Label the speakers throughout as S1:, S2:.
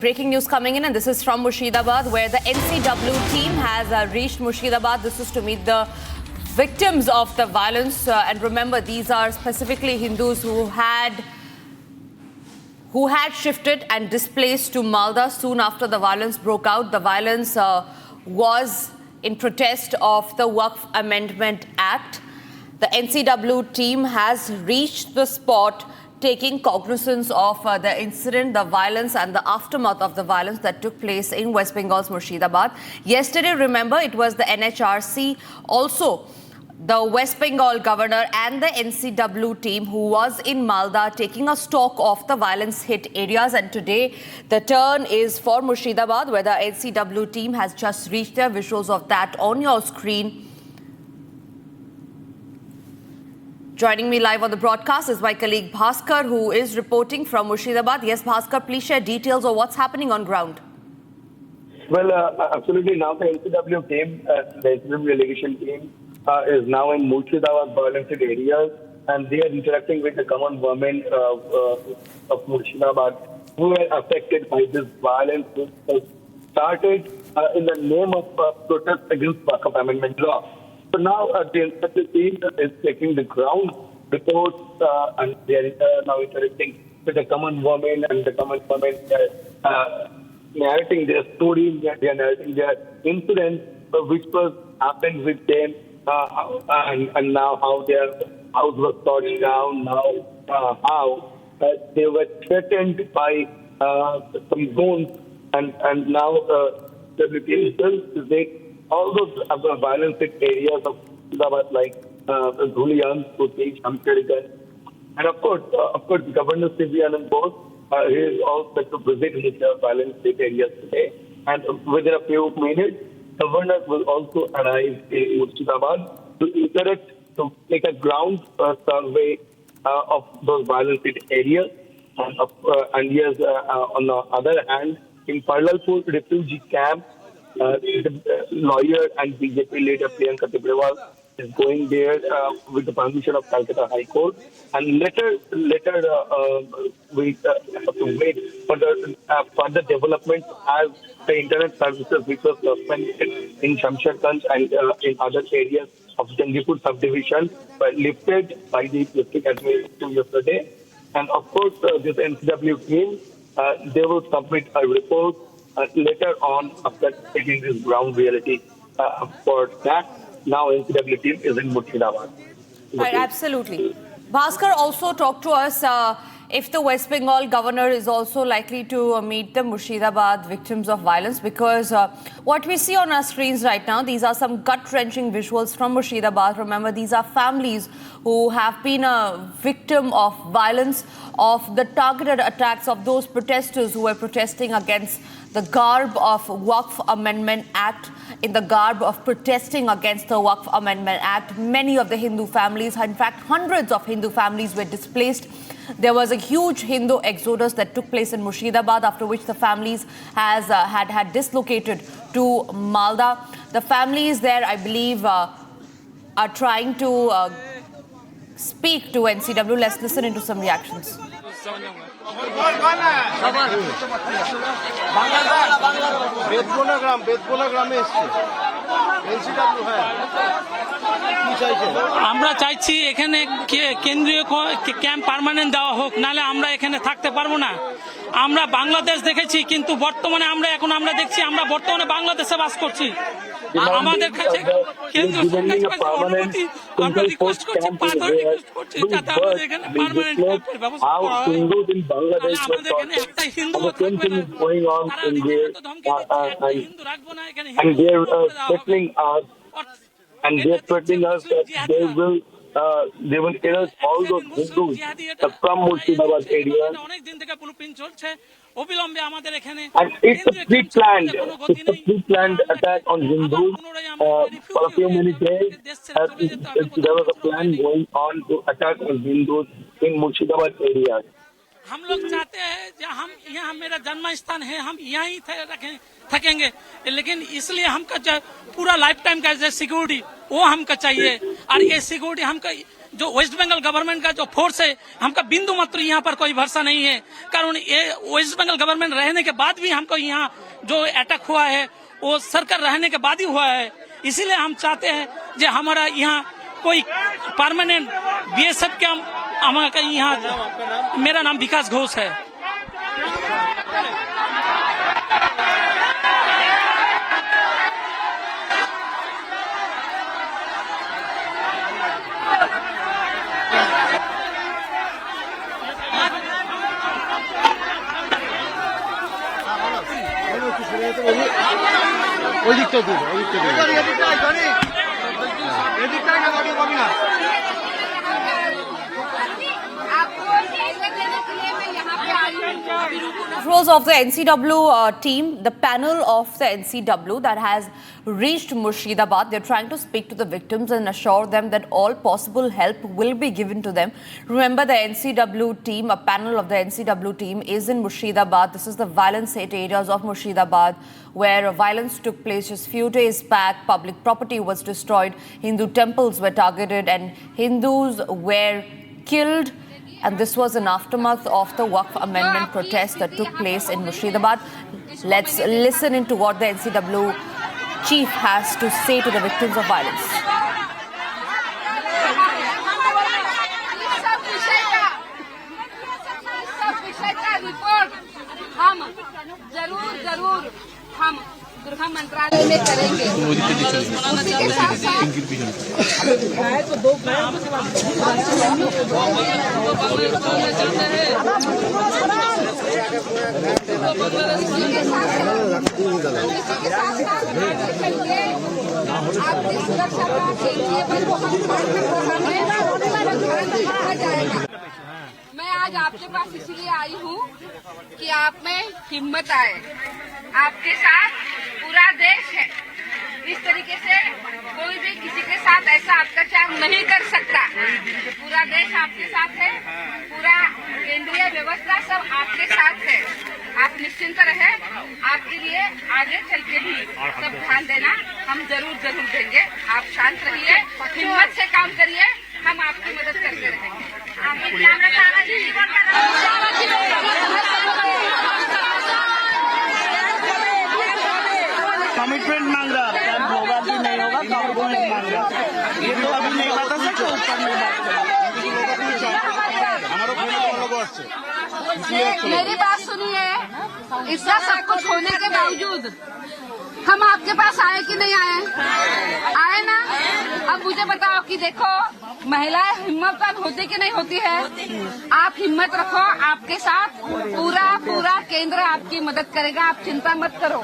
S1: Breaking news coming in, and this is from Murshidabad, where the NCW team has reached Murshidabad. This is to meet the victims of the violence. And remember, these are specifically Hindus who had shifted and displaced to Malda soon after the violence broke out. The violence was in protest of the Waqf Amendment Act. The NCW team has reached the spot, taking cognizance of the incident, the violence and the aftermath of the violence that took place in West Bengal's Murshidabad. Yesterday, remember, it was the NHRC, also the West Bengal governor and the NCW team who was in Malda taking a stock of the violence-hit areas. And today, the turn is for Murshidabad, where the NCW team has just reached there. Visuals of that on your screen. Joining me live on the broadcast is my colleague Bhaskar, who is reporting from Murshidabad. Yes, Bhaskar, please share details of what's happening on ground.
S2: Well, absolutely. Now the NCW team, the NCW delegation team, is now in Murshidabad violence areas, and they are interacting with the common women of Murshidabad who were affected by this violence, which was started in the name of protest against Waqf Amendment law. So now the NCW team is taking the ground reports, and they are now interacting with the common women, and the common women narrating their stories, they are narrating their incidents, which was happened with them, and now how their house was torched down, now how they were threatened by some zones, and now the team will take all those violence areas of Murshidabad like Dhulian, Suti, Shamsheriganj, and of course, Governor C.V. Anand Bose, he is all set to visit his violence areas today. And within a few minutes, Governor will also arrive in Murshidabad to interact, to take a ground survey of those violence areas. And yes, on the other hand, in Parlalpur refugee camp, the lawyer and BJP leader Priyanka Tibrewal is going there with the permission of Calcutta High Court, and later we have to wait for the further development as the internet services which was suspended in Shamsherganj and in other areas of Jangipur subdivision were lifted by the district administration yesterday. And of course, this NCW team, they will submit a report later on after taking this ground reality. For that, now NCW team is in Murshidabad.
S1: Right, absolutely. Bhaskar also talked to us if the West Bengal governor is also likely to meet the Murshidabad victims of violence, because what we see on our screens right now, these are some gut-wrenching visuals from Murshidabad. Remember, these are families who have been a victim of violence, of the targeted attacks of those protesters who were protesting against the garb of Waqf Amendment Act, in the garb of protesting against the Waqf Amendment Act. Many of the Hindu families, in fact, hundreds of Hindu families were displaced. There was a huge Hindu exodus that took place in Murshidabad, after which the families had dislocated to Malda. The families there, I believe, are trying to speak to NCW. Let's listen into some reactions.
S3: আমরা চাইছি এখানে কেন্দ্রীয় camp permanent দেওয়া হোক, নালে আমরা এখানে থাকতে পারবো না। আমরা বাংলাদেশ দেখেছি, কিন্তু বর্তমানে আমরা দেখছি আমরা বর্তমানে বাংলাদেশে বাস করছি। আমাদের কাছে কেন্দ্র সরকারের কাছে অনুমতি আমরা রিকোয়েস্ট করছি, রিকোয়েস্ট করছি যাতে আমাদের এখানে পার্মানেন্ট ক্যাম্পের ব্যবস্থা করা হয়। আমাদের এখানে একটা হিন্দু থাকবে না, হিন্দু রাখবো না এখানে,
S2: and they're threatening us that they will kill us, all those Hindus from Murshidabad area. And it's a pre-planned attack on Hindus for a few many days. There was a plan going on to attack on Hindus in Murshidabad area.
S3: हम लोग चाहते हैं कि हम यहाँ मेरा जन्म स्थान है, हम यहीं थकेंगे, लेकिन इसलिए हमका पूरा लाइफ टाइम का सिक्योरिटी वो हमको चाहिए। और ये सिक्योरिटी हमको जो वेस्ट बंगाल गवर्नमेंट का जो फोर्स है, हमका बिंदु मात्र यहाँ पर कोई भरोसा नहीं है। कारण ये वेस्ट बंगाल गवर्नमेंट रहने के बाद भी हमको यहाँ जो अटैक हुआ है वो सरकार रहने के बाद ही हुआ है। इसीलिए हम चाहते हैं जो हमारा यहाँ कोई परमानेंट बीएसएफ कैंप हमारा यहाँ। मेरा नाम विकास घोष है।
S1: Roles of the NCW team, the panel of the NCW that has reached Murshidabad. They're trying to speak to the victims and assure them that all possible help will be given to them. Remember, the NCW team, a panel of the NCW team is in Murshidabad. This is the violence-hit areas of Murshidabad where violence took place just few days back. Public property was destroyed, Hindu temples were targeted and Hindus were killed. And this was an aftermath of the Waqf Amendment protest that took place in Murshidabad. Let's listen into what the NCW chief has to say to the victims of violence.
S4: हम गृह मंत्रालय में करेंगे। उसी के साथ मैं आज आपके पास इसलिए आई हूँ कि आप में हिम्मत आए। आपके साथ पूरा देश है। इस तरीके से कोई भी किसी के साथ ऐसा अत्याचार नहीं कर सकता। पूरा देश आपके साथ है, पूरा केंद्रीय व्यवस्था सब आपके साथ है। आप निश्चिंत रहे। आपके लिए आगे चल के भी सब ध्यान देना हम जरूर देंगे। आप शांत रहिए, हिम्मत से काम करिए, हम आपकी मदद करते रहेंगे।
S5: कमिटमेंट मांग रहा है, होगा भी नहीं होगा, कमिटमेंट मांग रहा है। ये तो अभी नहीं बता सकते, ऊपर नहीं बात करें।
S4: मेरी बात सुनिए, इसका सब कुछ होने के बावजूद हम आपके पास आए कि नहीं आए ना। अब मुझे बताओ कि देखो महिलाएं हिम्मतवान होती कि नहीं होती है। आप हिम्मत रखो, आपके साथ पूरा केंद्र आपकी मदद करेगा। आप चिंता मत करो।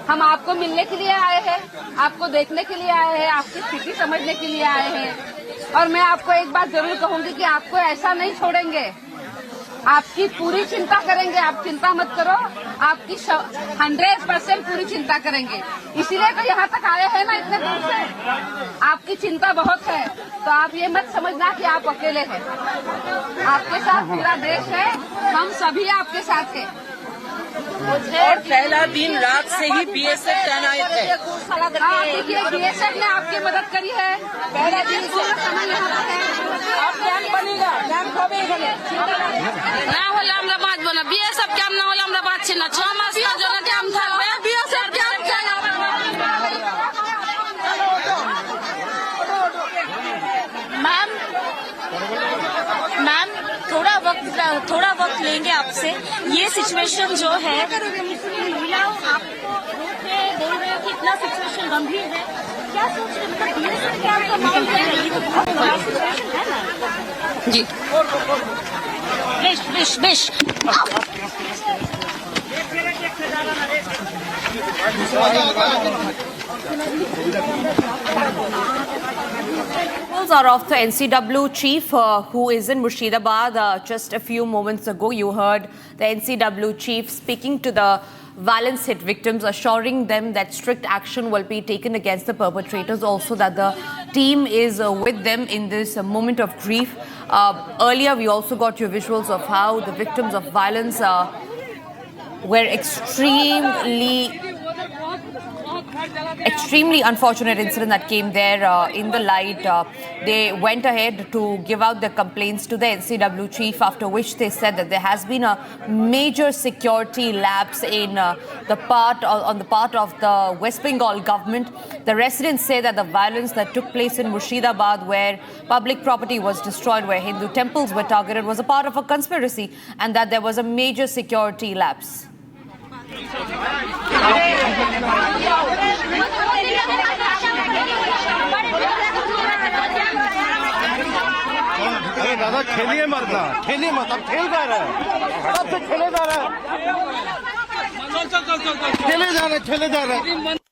S4: हम आपको मिलने के लिए आए हैं, आपको देखने के लिए आए हैं, आपकी स्थिति समझने के लिए आए हैं। और मैं आपको एक बात जरूर कहूंगी कि आपको ऐसा नहीं छोड़ेंगे, आपकी पूरी चिंता करेंगे। आप चिंता मत करो, आपकी 100% पूरी चिंता करेंगे। इसीलिए तो यहाँ तक आए हैं ना, इतने दूर से। आपकी चिंता बहुत है, तो आप ये मत समझना कि आप अकेले हैं। आपके साथ पूरा देश है, हम सभी आपके साथ हैं।
S6: और पहला दिन रात से ही बीएसएफ तैनात है।
S4: देखिए, बीएसएफ ने आपकी मदद करी है। पहला दिन पूरा समय यहाँ पर है।
S6: अब कैंप बनेगा, कैंप হবে এখানে
S4: না হলে আমরা বাঁচবো না। বিএসএফ ক্যাম্প না হলে আমরা বাঁচছি না। 6 মাস জন্য ক্যাম্প থাকবে। বিএসএফ ক্যাম্প চাই।
S7: मैम थोड़ा वक्त लेंगे आपसे। ये सिचुएशन जो है, महिलाओं आपको रोक रहे बोल रहे हो कि इतना सिचुएशन गंभीर है, क्या सोच रहे मतलब बीएसएफ कैंप का माहौल है, ये तो बहुत बड़ा सिचुएशन है ना जी। बेश
S1: Are of the NCW chief who is in Murshidabad. Just a few moments ago, you heard the NCW chief speaking to the violence-hit victims, assuring them that strict action will be taken against the perpetrators. Also, that the team is with them in this moment of grief. Earlier, we also got your visuals of how the victims of violence were extremely extremely unfortunate incident that came there in the light. They went ahead to give out their complaints to the NCW chief, after which they said that there has been a major security lapse in on the part of the West Bengal government. The residents say that the violence that took place in Murshidabad, where public property was destroyed, where Hindu temples were targeted, was a part of a conspiracy, and that there was a major security lapse.
S8: अरे दादा खेलिए मत ना, खेलिए मत, अब खेल कर रहे हैं, अब से खेले जा रहे हैं, खेले जा रहे हैं।